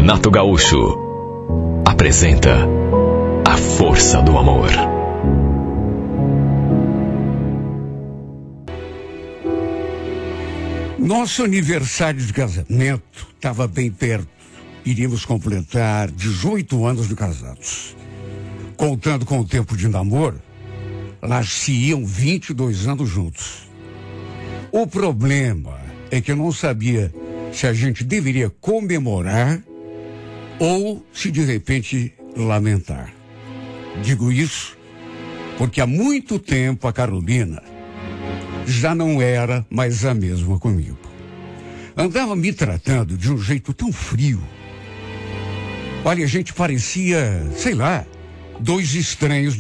Renato Gaúcho apresenta A Força do Amor. Nosso aniversário de casamento estava bem perto. Iríamos completar 18 anos de casados. Contando com o tempo de namoro, lá se iam 22 anos juntos. O problema é que eu não sabia se a gente deveria comemorar ou se de repente lamentar. Digo isso porque há muito tempo a Carolina já não era mais a mesma comigo. Andava me tratando de um jeito tão frio. Olha, a gente parecia, sei lá, dois estranhos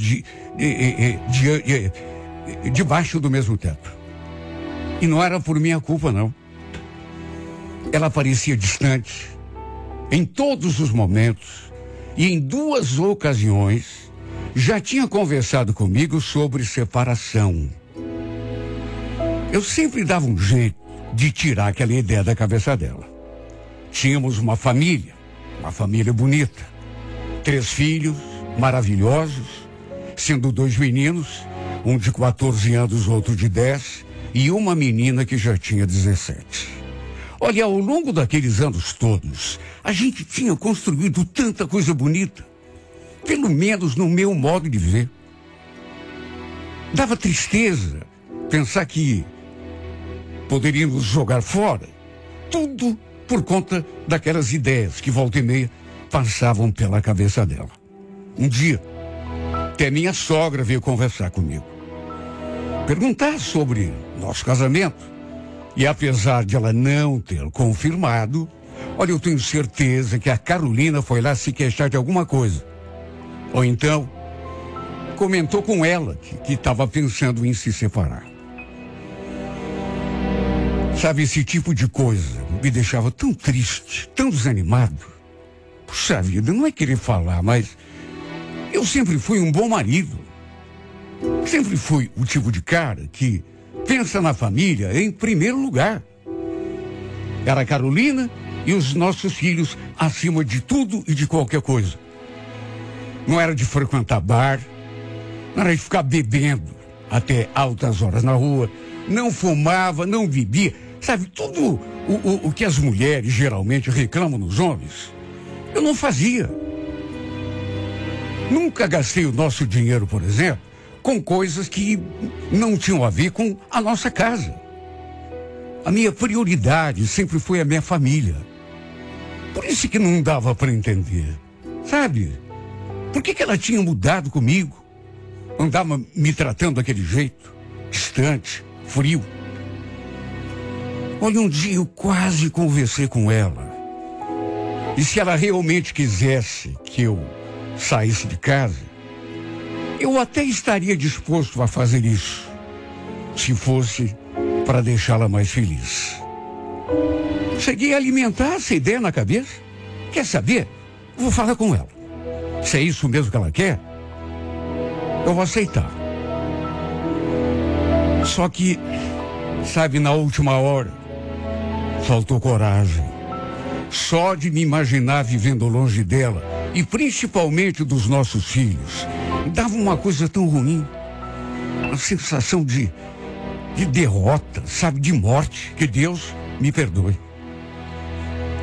debaixo do mesmo teto. E não era por minha culpa, não. Ela parecia distante em todos os momentos e em 2 ocasiões já tinha conversado comigo sobre separação. Eu sempre dava um jeito de tirar aquela ideia da cabeça dela. Tínhamos uma família bonita, 3 filhos maravilhosos, sendo 2 meninos, um de 14 anos, outro de 10, e uma menina que já tinha 17. Olha, ao longo daqueles anos todos, a gente tinha construído tanta coisa bonita, pelo menos no meu modo de ver. Dava tristeza pensar que poderíamos jogar fora tudo por conta daquelas ideias que volta e meia passavam pela cabeça dela. Um dia, até minha sogra veio conversar comigo, perguntar sobre nosso casamento. E apesar de ela não ter confirmado, olha, eu tenho certeza que a Carolina foi lá se queixar de alguma coisa. Ou então, comentou com ela que estava pensando em se separar. Sabe, esse tipo de coisa me deixava tão triste, tão desanimado. Puxa vida, não é querer falar, mas eu sempre fui um bom marido. Sempre fui o tipo de cara que pensa na família em primeiro lugar. Era a Carolina e os nossos filhos acima de tudo e de qualquer coisa. Não era de frequentar bar, não era de ficar bebendo até altas horas na rua, não fumava, não bebia. Sabe, tudo o que as mulheres geralmente reclamam nos homens, eu não fazia. Nunca gastei o nosso dinheiro, por exemplo, com coisas que não tinham a ver com a nossa casa. A minha prioridade sempre foi a minha família. Por isso que não dava para entender. Sabe? Por que ela tinha mudado comigo? Andava me tratando daquele jeito, distante, frio. Olha, um dia eu quase conversei com ela. E se ela realmente quisesse que eu saísse de casa, eu até estaria disposto a fazer isso, se fosse para deixá-la mais feliz. Cheguei a alimentar essa ideia na cabeça. Quer saber? Vou falar com ela. Se é isso mesmo que ela quer, eu vou aceitar. Só que, sabe, na última hora, faltou coragem. Só de me imaginar vivendo longe dela, e principalmente dos nossos filhos, dava uma coisa tão ruim, uma sensação de derrota, sabe, de morte, que Deus me perdoe.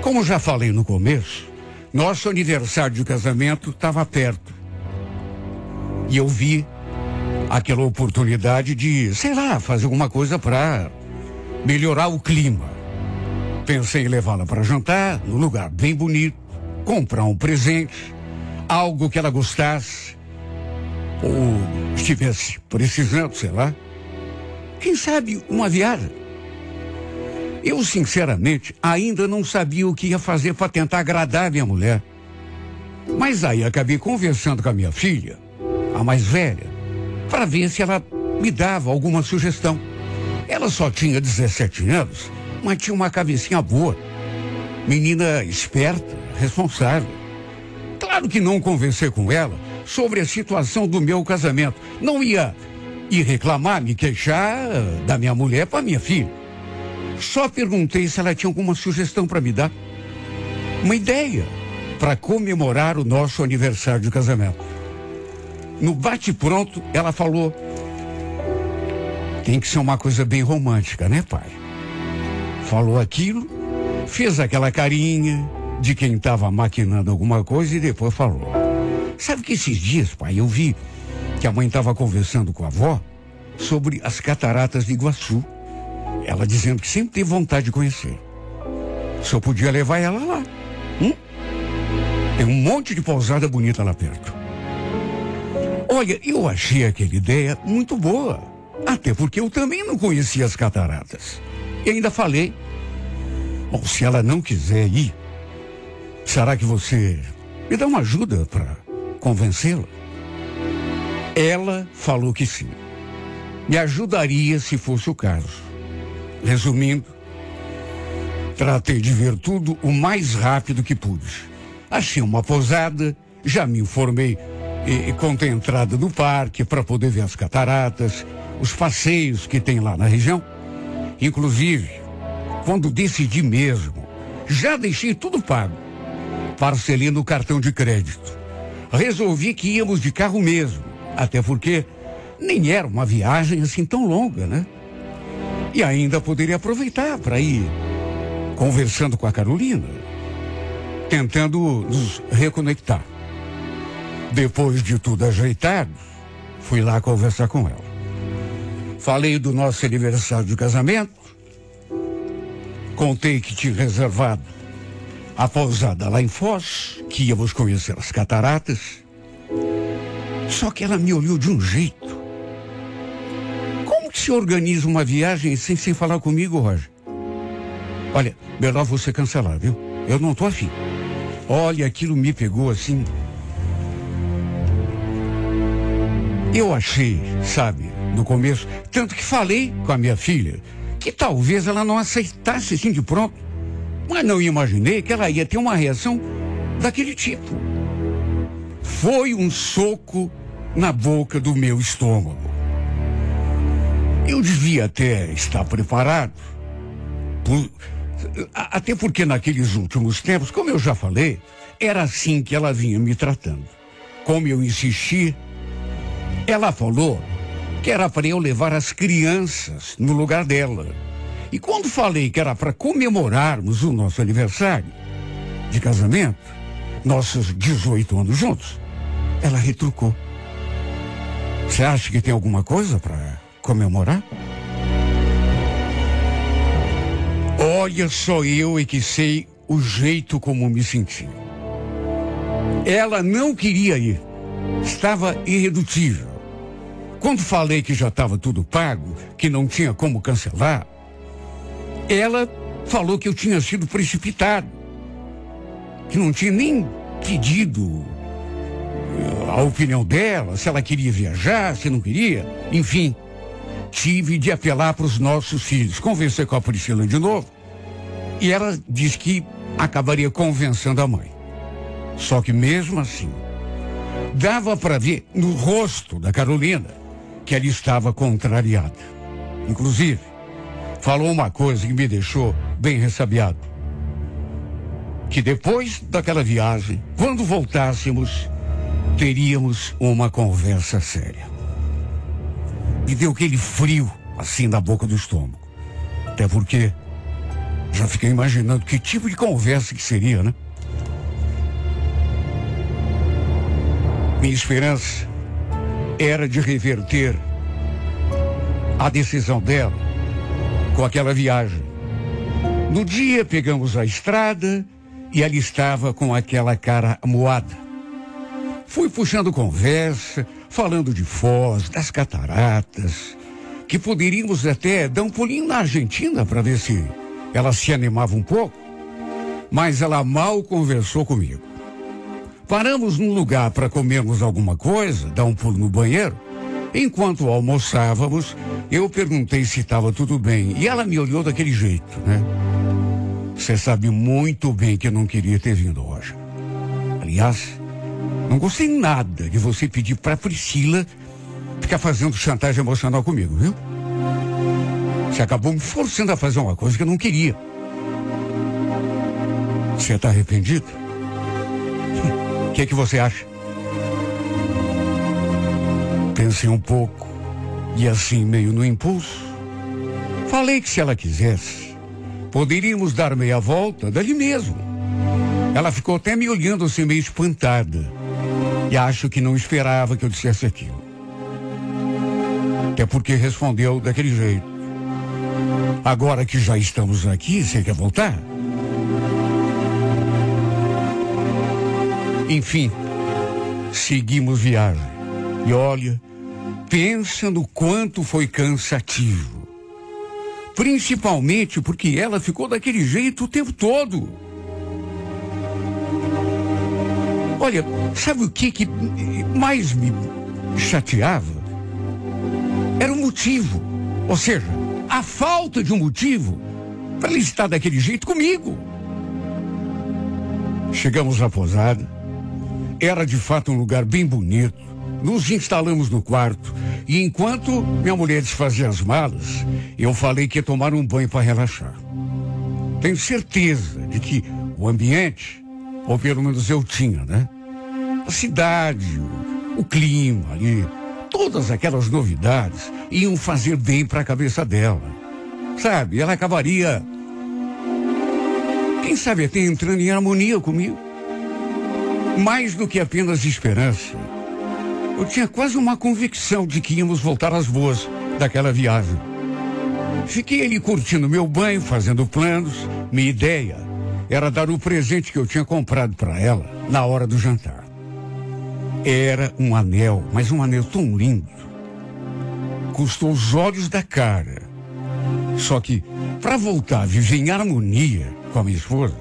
Como já falei no começo, nosso aniversário de casamento estava perto. E eu vi aquela oportunidade de, sei lá, fazer alguma coisa para melhorar o clima. Pensei em levá-la para jantar, num lugar bem bonito, comprar um presente, algo que ela gostasse, ou estivesse precisando, sei lá. Quem sabe uma viagem? Eu, sinceramente, ainda não sabia o que ia fazer para tentar agradar a minha mulher. Mas aí acabei conversando com a minha filha, a mais velha, para ver se ela me dava alguma sugestão. Ela só tinha 17 anos, mas tinha uma cabecinha boa. Menina esperta, responsável. Claro que não conversei com ela sobre a situação do meu casamento. Não ia ir reclamar, me queixar da minha mulher para minha filha. Só perguntei se ela tinha alguma sugestão para me dar. Uma ideia, para comemorar o nosso aniversário de casamento. No bate-pronto, ela falou: tem que ser uma coisa bem romântica, né, pai? Falou aquilo, fez aquela carinha de quem estava maquinando alguma coisa e depois falou: sabe que esses dias, pai, eu vi que a mãe estava conversando com a avó sobre as cataratas de Iguaçu. Ela dizendo que sempre teve vontade de conhecer. Se eu podia levar ela lá. Tem um monte de pousada bonita lá perto. Olha, eu achei aquela ideia muito boa. Até porque eu também não conhecia as cataratas. E ainda falei: bom, se ela não quiser ir, será que você me dá uma ajuda para convencê-la? Ela falou que sim. Me ajudaria se fosse o caso. Resumindo, tratei de ver tudo o mais rápido que pude. Achei uma pousada, já me informei quanto a entrada do parque para poder ver as cataratas, os passeios que tem lá na região. Inclusive, quando decidi mesmo, já deixei tudo pago. Parcelei no cartão de crédito. Resolvi que íamos de carro mesmo, até porque nem era uma viagem assim tão longa, né? E ainda poderia aproveitar para ir conversando com a Carolina, tentando nos reconectar. Depois de tudo ajeitado, fui lá conversar com ela. Falei do nosso aniversário de casamento, contei que tinha reservado a pousada lá em Foz, que íamos conhecer as cataratas. Só que ela me olhou de um jeito. Como que se organiza uma viagem sem falar comigo, Roger? Olha, melhor você cancelar, viu? Eu não tô afim. Olha, aquilo me pegou assim. Eu achei, sabe, no começo, tanto que falei com a minha filha, que talvez ela não aceitasse assim de pronto. Mas não imaginei que ela ia ter uma reação daquele tipo. Foi um soco na boca do meu estômago. Eu devia até estar preparado, até porque naqueles últimos tempos, como eu já falei, era assim que ela vinha me tratando. Como eu insisti, ela falou que era para eu levar as crianças no lugar dela. E quando falei que era para comemorarmos o nosso aniversário de casamento, nossos 18 anos juntos, ela retrucou: você acha que tem alguma coisa para comemorar? Olha, só eu é que sei o jeito como me senti. Ela não queria ir. Estava irredutível. Quando falei que já estava tudo pago, que não tinha como cancelar, ela falou que eu tinha sido precipitado, que não tinha nem pedido a opinião dela, se ela queria viajar, se não queria. Enfim, tive de apelar para os nossos filhos. Conversei com a Priscila de novo e ela disse que acabaria convencendo a mãe. Só que mesmo assim, dava para ver no rosto da Carolina que ela estava contrariada. Inclusive, falou uma coisa que me deixou bem ressabiado: que depois daquela viagem, quando voltássemos, teríamos uma conversa séria. Me deu aquele frio assim na boca do estômago. Até porque já fiquei imaginando que tipo de conversa que seria, né? Minha esperança era de reverter a decisão dela com aquela viagem. No dia pegamos a estrada e ela estava com aquela cara amuada. Fui puxando conversa, falando de Foz, das cataratas, que poderíamos até dar um pulinho na Argentina para ver se ela se animava um pouco. Mas ela mal conversou comigo. Paramos num lugar para comermos alguma coisa, dar um pulo no banheiro. Enquanto almoçávamos, eu perguntei se estava tudo bem. E ela me olhou daquele jeito, né? Você sabe muito bem que eu não queria ter vindo, Roger. Aliás, não gostei nada de você pedir para Priscila ficar fazendo chantagem emocional comigo, viu? Você acabou me forçando a fazer uma coisa que eu não queria. Você está arrependido? O que você acha? Pensei um pouco e assim, meio no impulso, falei que se ela quisesse, poderíamos dar meia volta dali mesmo. Ela ficou até me olhando assim meio espantada e acho que não esperava que eu dissesse aquilo. Até porque respondeu daquele jeito: agora que já estamos aqui, você quer voltar? Enfim, seguimos viagem. E olha, pensa no quanto foi cansativo. Principalmente porque ela ficou daquele jeito o tempo todo. Olha, sabe o que mais me chateava? Era o motivo. Ou seja, a falta de um motivo para ele estar daquele jeito comigo. Chegamos na pousada. Era de fato um lugar bem bonito. Nos instalamos no quarto e enquanto minha mulher desfazia as malas, eu falei que ia tomar um banho para relaxar. Tenho certeza de que o ambiente, ou pelo menos eu tinha, né? A cidade, o clima ali, todas aquelas novidades iam fazer bem para a cabeça dela. Sabe, ela acabaria, quem sabe até entrando em harmonia comigo. Mais do que apenas esperança, eu tinha quase uma convicção de que íamos voltar às boas daquela viagem. Fiquei ali curtindo meu banho, fazendo planos. Minha ideia era dar o presente que eu tinha comprado para ela na hora do jantar. Era um anel, mas um anel tão lindo. Custou os olhos da cara. Só que, para voltar a viver em harmonia com a minha esposa,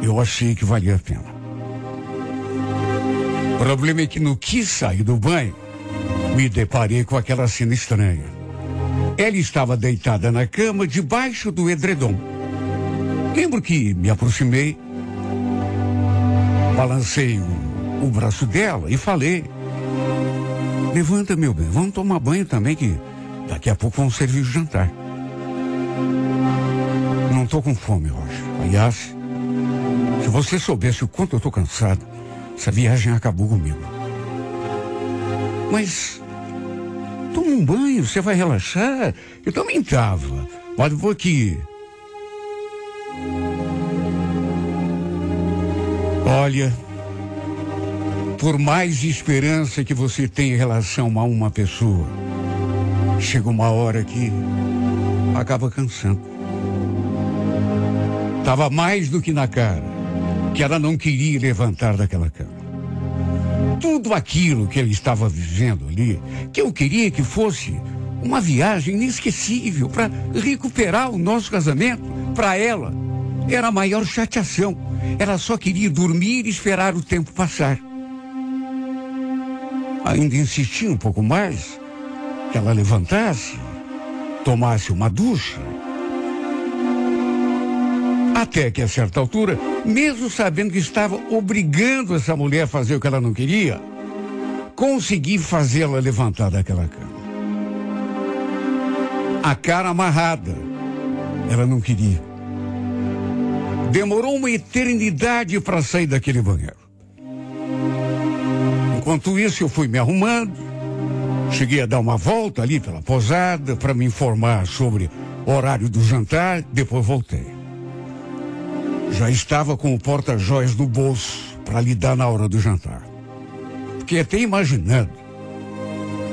eu achei que valia a pena. O problema é que no que saí do banho, me deparei com aquela cena estranha. Ela estava deitada na cama, debaixo do edredom. Lembro que me aproximei, balancei o braço dela e falei: levanta, meu bem, vamos tomar banho também, que daqui a pouco vamos servir o jantar. Não estou com fome hoje. Aliás, se você soubesse o quanto eu estou cansado, essa viagem acabou comigo. Mas toma um banho, você vai relaxar. Eu também estava. Olha, vou aqui. Olha, por mais esperança que você tenha em relação a uma pessoa, chega uma hora que acaba cansando. Estava mais do que na cara que ela não queria levantar daquela cama. Tudo aquilo que ele estava vivendo ali, que eu queria que fosse uma viagem inesquecível para recuperar o nosso casamento, para ela era a maior chateação. Ela só queria dormir e esperar o tempo passar. Ainda insistia um pouco mais que ela levantasse, tomasse uma ducha. Até que a certa altura, mesmo sabendo que estava obrigando essa mulher a fazer o que ela não queria, consegui fazê-la levantar daquela cama. A cara amarrada. Ela não queria. Demorou uma eternidade para sair daquele banheiro. Enquanto isso, eu fui me arrumando. Cheguei a dar uma volta ali pela pousada para me informar sobre o horário do jantar. Depois voltei. Já estava com o porta-joias no bolso para lhe dar na hora do jantar. Fiquei até imaginando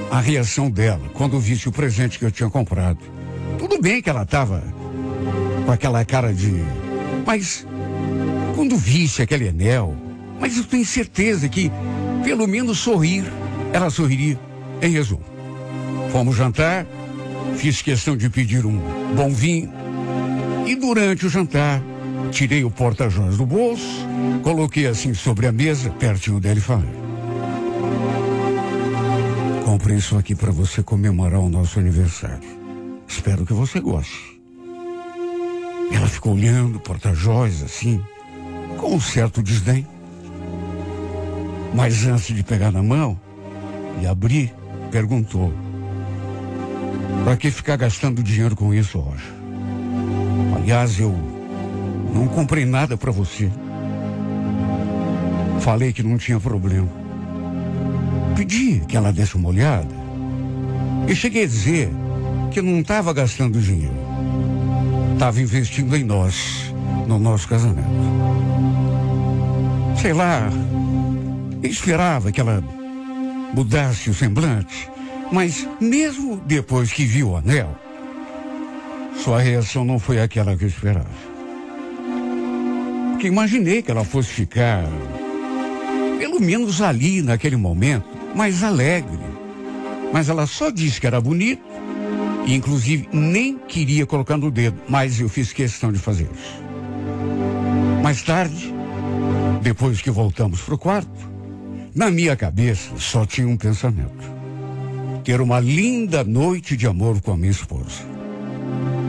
a reação dela quando visse o presente que eu tinha comprado. Tudo bem que ela estava com aquela cara de... Mas quando visse aquele anel, mas eu tenho certeza que pelo menos sorrir, ela sorriria. Em resumo, fomos jantar, fiz questão de pedir um bom vinho e durante o jantar tirei o porta-joias do bolso, coloquei assim sobre a mesa, pertinho dela e falei: comprei isso aqui para você comemorar o nosso aniversário. Espero que você goste. Ela ficou olhando o porta-joias assim, com um certo desdém. Mas antes de pegar na mão e abrir, perguntou: para que ficar gastando dinheiro com isso hoje? Aliás, eu não comprei nada para você. Falei que não tinha problema. Pedi que ela desse uma olhada. E cheguei a dizer que não estava gastando dinheiro. Estava investindo em nós, no nosso casamento. Sei lá, eu esperava que ela mudasse o semblante, mas mesmo depois que viu o anel, sua reação não foi aquela que eu esperava. Porque imaginei que ela fosse ficar, pelo menos ali naquele momento, mais alegre. Mas ela só disse que era bonito e inclusive nem queria colocar no dedo, mas eu fiz questão de fazer isso. Mais tarde, depois que voltamos para o quarto, na minha cabeça só tinha um pensamento: ter uma linda noite de amor com a minha esposa.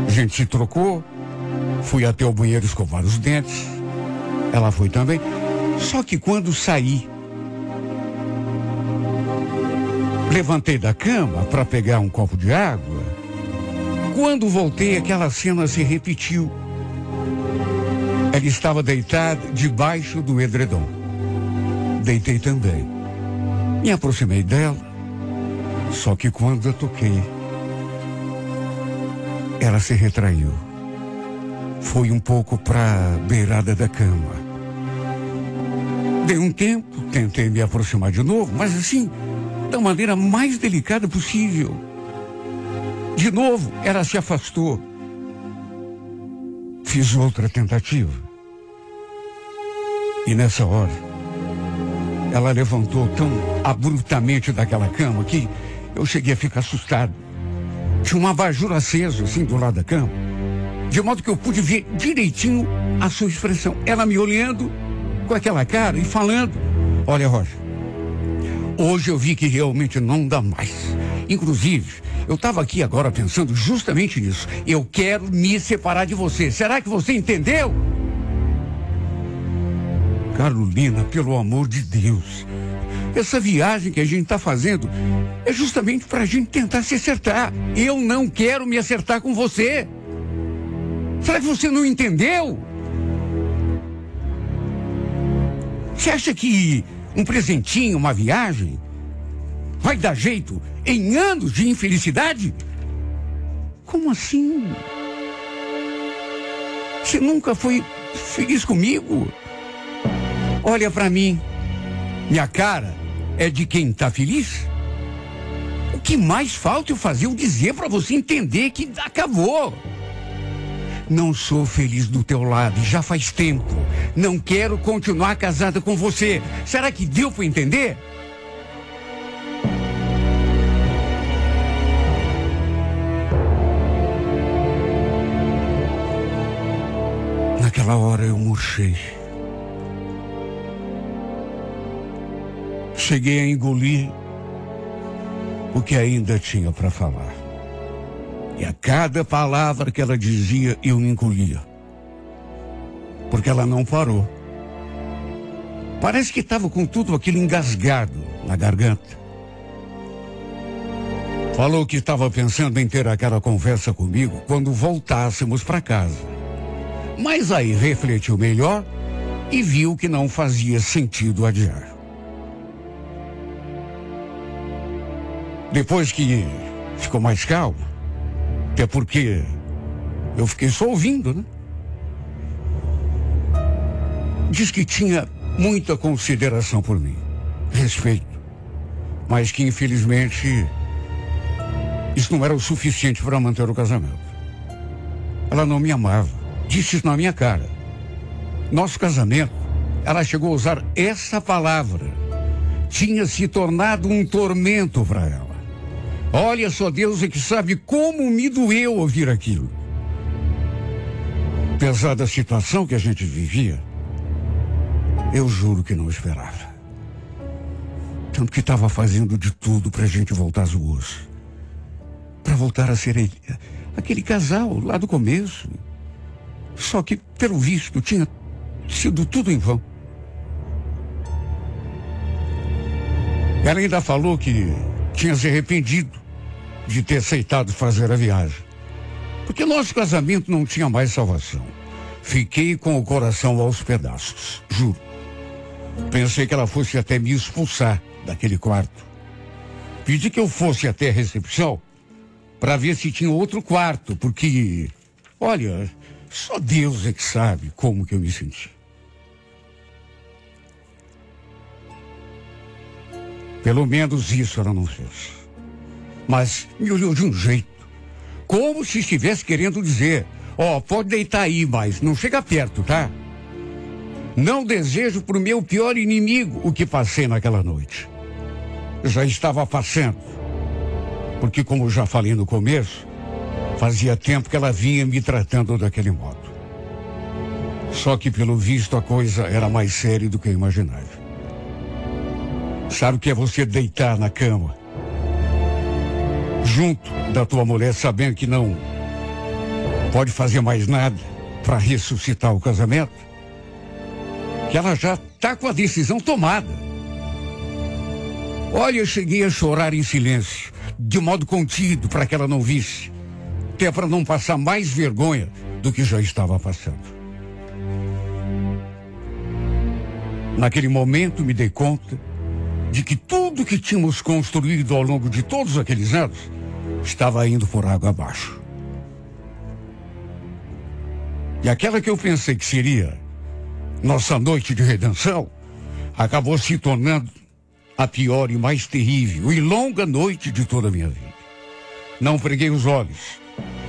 A gente se trocou, fui até o banheiro escovar os dentes, ela foi também. Só que quando saí, levantei da cama para pegar um copo de água. Quando voltei, aquela cena se repetiu. Ela estava deitada debaixo do edredom. Deitei também. Me aproximei dela. Só que quando eu toquei, ela se retraiu. Foi um pouco para a beirada da cama. Dei um tempo, tentei me aproximar de novo, mas assim, da maneira mais delicada possível. De novo, ela se afastou. Fiz outra tentativa. E nessa hora, ela levantou tão abruptamente daquela cama que eu cheguei a ficar assustado. Tinha um abajur aceso, assim, do lado da cama, de modo que eu pude ver direitinho a sua expressão. Ela me olhando com aquela cara e falando: olha, Roger, hoje eu vi que realmente não dá mais. Inclusive, eu estava aqui agora pensando justamente nisso. Eu quero me separar de você. Será que você entendeu? Carolina, pelo amor de Deus, essa viagem que a gente está fazendo é justamente para a gente tentar se acertar. Eu não quero me acertar com você. Será que você não entendeu? Você acha que um presentinho, uma viagem, vai dar jeito em anos de infelicidade? Como assim? Você nunca foi feliz comigo? Olha pra mim. Minha cara é de quem tá feliz? O que mais falta eu fazer ou dizer pra você entender que acabou? Não sou feliz do teu lado, já faz tempo. Não quero continuar casada com você. Será que deu pra entender? Naquela hora eu murchei. Cheguei a engolir o que ainda tinha para falar. E a cada palavra que ela dizia, eu engolia. Porque ela não parou. Parece que estava com tudo aquilo engasgado na garganta. Falou que estava pensando em ter aquela conversa comigo quando voltássemos para casa. Mas aí refletiu melhor e viu que não fazia sentido adiar. Depois que ficou mais calmo, até porque eu fiquei só ouvindo, né? Diz que tinha muita consideração por mim, respeito, mas que infelizmente isso não era o suficiente para manter o casamento. Ela não me amava, disse isso na minha cara. Nosso casamento, ela chegou a usar essa palavra, tinha se tornado um tormento para ela. Olha, só Deus é que sabe como me doeu ouvir aquilo. Apesar da situação que a gente vivia, eu juro que não esperava. Tanto que estava fazendo de tudo para a gente voltar às ruas. Para voltar a ser aquele casal lá do começo. Só que, pelo visto, tinha sido tudo em vão. Ela ainda falou que tinha se arrependido de ter aceitado fazer a viagem. Porque nosso casamento não tinha mais salvação. Fiquei com o coração aos pedaços, juro. Pensei que ela fosse até me expulsar daquele quarto. Pedi que eu fosse até a recepção para ver se tinha outro quarto, porque, olha, só Deus é que sabe como que eu me senti. Pelo menos isso ela não fez. Mas me olhou de um jeito, como se estivesse querendo dizer: ó, pode deitar aí, mas não chega perto, tá? Não desejo pro meu pior inimigo o que passei naquela noite. Já estava passando, porque, como já falei no começo, fazia tempo que ela vinha me tratando daquele modo. Só que, pelo visto, a coisa era mais séria do que eu imaginava. Sabe o que é você deitar na cama, junto da tua mulher, sabendo que não pode fazer mais nada para ressuscitar o casamento? Que ela já está com a decisão tomada. Olha, eu cheguei a chorar em silêncio, de modo contido, para que ela não visse, até para não passar mais vergonha do que já estava passando. Naquele momento me dei conta de que tudo que tínhamos construído ao longo de todos aqueles anos estava indo por água abaixo. E aquela que eu pensei que seria nossa noite de redenção acabou se tornando a pior e mais terrível e longa noite de toda a minha vida. Não preguei os olhos.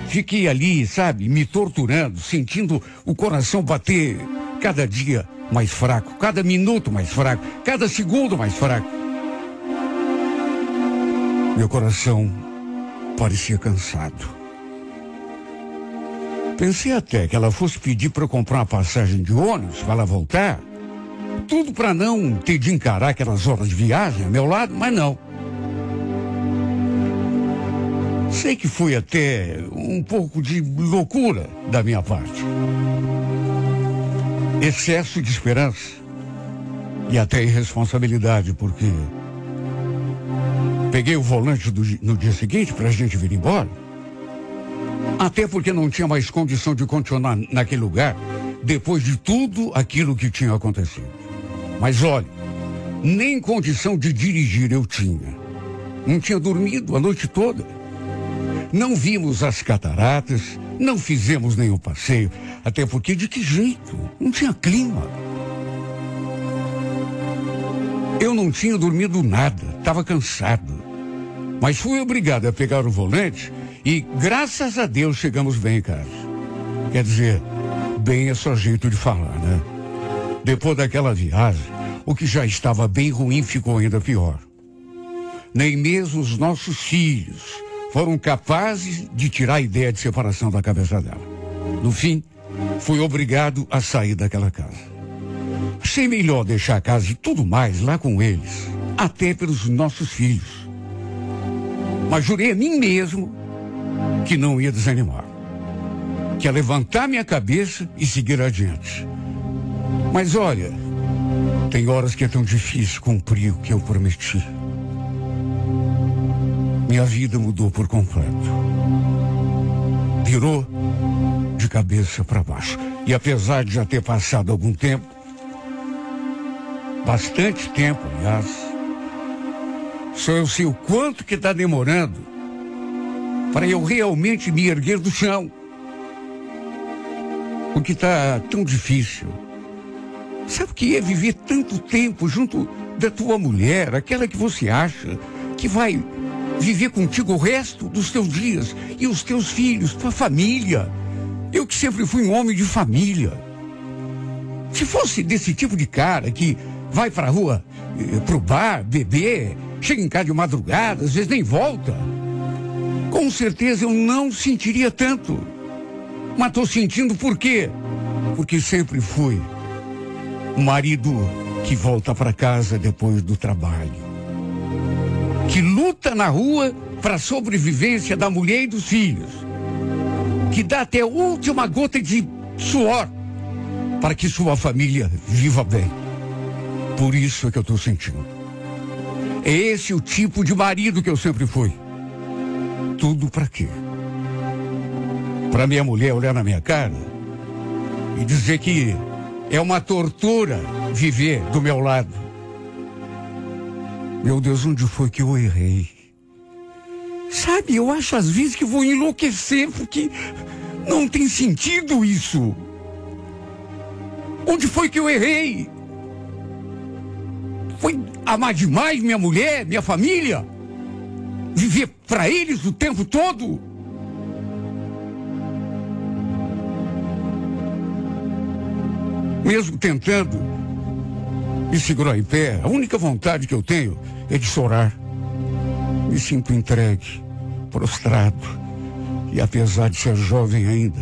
Fiquei ali, sabe, me torturando, sentindo o coração bater cada dia mais fraco, cada minuto mais fraco, cada segundo mais fraco. Meu coração parecia cansado. Pensei até que ela fosse pedir para eu comprar uma passagem de ônibus para ela voltar. Tudo para não ter de encarar aquelas horas de viagem ao meu lado, mas não. Sei que foi até um pouco de loucura da minha parte. Excesso de esperança e até irresponsabilidade, porque peguei o volante no dia seguinte para a gente vir embora. Até porque não tinha mais condição de continuar naquele lugar depois de tudo aquilo que tinha acontecido. Mas olha, nem condição de dirigir eu tinha. Não tinha dormido a noite toda. Não vimos as cataratas, não fizemos nenhum passeio, até porque de que jeito? Não tinha clima. Eu não tinha dormido nada, estava cansado. Mas fui obrigado a pegar o volante e, graças a Deus, chegamos bem em casa. Quer dizer, bem é só jeito de falar, né? Depois daquela viagem, o que já estava bem ruim ficou ainda pior. Nem mesmo os nossos filhos foram capazes de tirar a ideia de separação da cabeça dela. No fim, fui obrigado a sair daquela casa. Achei melhor deixar a casa e tudo mais lá com eles, até pelos nossos filhos. Mas jurei a mim mesmo que não ia desanimar, que ia levantar minha cabeça e seguir adiante. Mas olha, tem horas que é tão difícil cumprir o que eu prometi. Minha vida mudou por completo. Virou de cabeça para baixo. E apesar de já ter passado algum tempo, bastante tempo, aliás, só eu sei o quanto que está demorando para eu realmente me erguer do chão. Porque está tão difícil. Sabe o que é viver tanto tempo junto da tua mulher, aquela que você acha que vai viver contigo o resto dos teus dias, e os teus filhos, tua família. Eu que sempre fui um homem de família. Se fosse desse tipo de cara que vai pra rua, pro bar, beber, chega em casa de madrugada, às vezes nem volta, com certeza eu não sentiria tanto. Mas tô sentindo por quê? Porque sempre fui um marido que volta para casa depois do trabalho, que luta na rua para a sobrevivência da mulher e dos filhos, que dá até a última gota de suor para que sua família viva bem. Por isso é que eu estou sentindo. É esse o tipo de marido que eu sempre fui. Tudo para quê? Para minha mulher olhar na minha cara e dizer que é uma tortura viver do meu lado. Meu Deus, onde foi que eu errei? Sabe, eu acho às vezes que vou enlouquecer, porque não tem sentido isso. Onde foi que eu errei? Foi amar demais minha mulher, minha família? Viver para eles o tempo todo? Mesmo tentando me segurar em pé, a única vontade que eu tenho é de chorar. Me sinto entregue, prostrado, e apesar de ser jovem ainda,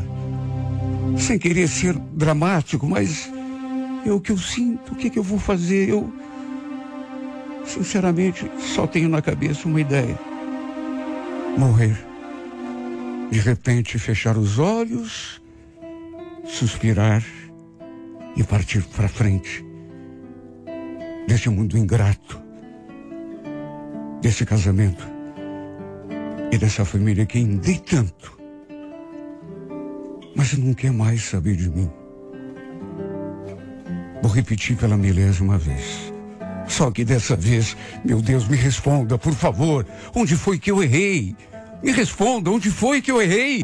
sem querer ser dramático, mas é o que eu sinto. O que eu vou fazer? Eu, sinceramente, só tenho na cabeça uma ideia: morrer. De repente, fechar os olhos, suspirar e partir para frente desse mundo ingrato, desse casamento e dessa família que dei tanto, mas não quer mais saber de mim. Vou repetir pela milésima vez. Só que dessa vez, meu Deus, me responda, por favor. Onde foi que eu errei? Me responda, onde foi que eu errei?